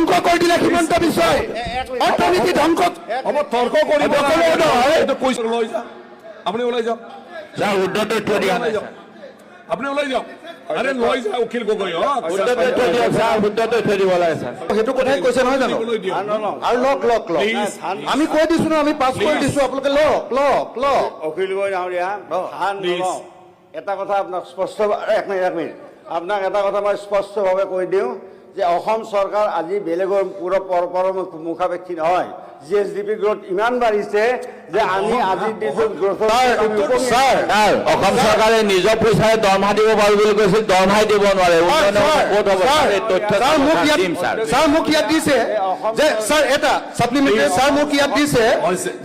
ধ্বংস কৰি দিলে হিমন্ত বিশ্বই অৰ্থনীতি ধ্বংস হ'ব তৰ্ক কৰিব এইটো কৈছো লৈ যাওক আপুনি ওলাই যাওক যা শুদ্ধ তথ্য দিয়া নাই আপুনি ওলাই যাওক আৰে লৈ যাওক উকিল গগৈ শুদ্ধ তথ্য দিয়া যা শুদ্ধ তথ্য দিব লাগে স্যার সেইটো কথাই কৈছে নহয় জানো আৰু লক লক লক আমি কৈ দিছো ন আমি পাছ কৰি দিছো আপোনালোকে লক লক লক অখিল গগৈ ডাঙৰীয়া এটা কথা আপোনাক স্পষ্ট এক মিনিট আপোনাক এটা কথা মই স্পষ্টভাৱে কৈ দিওঁ যে অসম চৰকাৰ আজি বেলেগৰ মুখাপেক্ষী নহয় জিএছডিপি গ্ৰোথ ইমান বাঢ়িছে যে আমি আজিৰ দিনটোত গ্ৰোথৰ স্যাৰ অসম চৰকাৰে নিজৰ পইচাৰে দৰমহা দিব পাৰো বুলি কৈছিল দৰমহাই দিব নোৱাৰে ক'ত হ'ব তথ্য স্যার মোক ইয়াত দিছে যে স্যার এটা সাপ্লিমেন্টারি স্যার মোক ইয়াত দিছে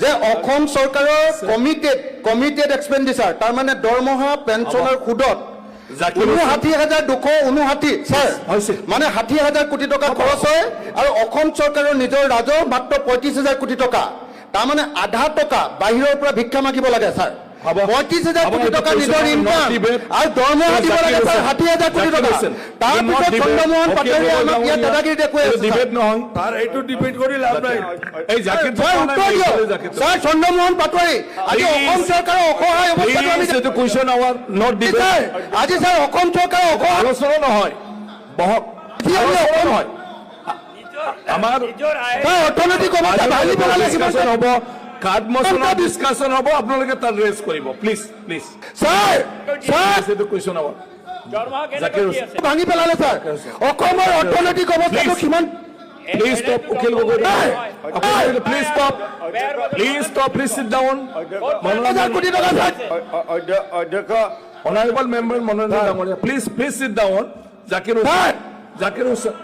যে অসম চৰকাৰৰ কমিটেড এক্সপেন্ডিচাৰ তাৰ মানে দৰমহা পেঞ্চনৰ সুদত 59,259 স্যাৰ মানে 60,000 কোটি টকা খৰচ হয় আৰু অসম চৰকাৰৰ নিজৰ ৰাজহ মাত্ৰ 35,000 কোটি টকা তাৰ মানে আধা টকা বাহিৰৰ পৰা ভিক্ষা মাগিব লাগে স্যাৰ 35,000 কোটি টকা নিজৰ ইনকাম আৰু দৰমহা দিব লাগে স্যাৰ 60,000 কোটি টকা তাৰ পিছত চন্দ্ৰমোহন পাটোৱাৰীয়ে আমাক ইয়াত দাদাগিৰি দেখুৱাই আছে ডিবেট নহয় তাৰ এইটো ডিবেট কৰি লাভ নাই এই জাকিৰ স্যাৰ চন্দ্ৰমোহন পাটোৱাৰী আজি অসম চৰকাৰৰ অসহায় অৱস্থাটো আমি এইটো কুৱেশ্যন আৱাৰ নট ডিবেট আজি স্যাৰ অসম চৰকাৰৰ অসহায় আলোচনা নহয় বহক নহয় আমাৰ অৰ্থনৈতিক অৱস্থা ভাঙি পেলালে ডিসকাশন হ'ব কাৰ্ড মোচনৰ ডিসকাশন হ'ব আপোনালোকে তাত ৰেজ কৰিব প্লিজ প্লিজ স্যাৰ এইটো কুৱেশ্যন আৱাৰ ভাঙি পেলালে স্যাৰ অসমৰ অৰ্থনৈতিক অৱস্থাটো কিমান Please stop, Ukil Gogoi. Please stop. Please stop. Please sit down. Honorable member Manoranjan Dangoria. Please sit down. Zakir Hussain. Zakir Hussain.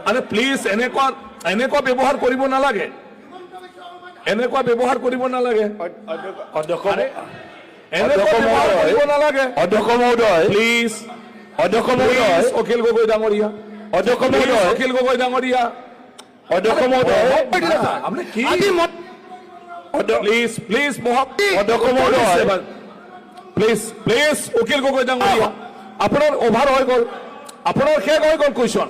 Are please এনেকুৱা ব্যৱহাৰ কৰিব নালাগে এনেকুৱা ব্যৱহাৰ কৰিব নালাগে অধ্যক্ষ মহোদয় প্লিজ অধ্যক্ষ মহোদয় অখিল গগৈ ডাঙৰীয়া অধ্যক্ষ মহোদয় অখিল গগৈ ডাঙৰীয়া অধ্যক্ষ মহোদয় আপুনি কি প্লিজ প্লিজ অধ্যক্ষ মহোদয় প্লিজ অখিল গগৈ ডাঙৰীয়া আপোনাৰ অভাৰ হৈ গ'ল আপোনাৰ শেষ হৈ গ'ল কুৱেশ্যন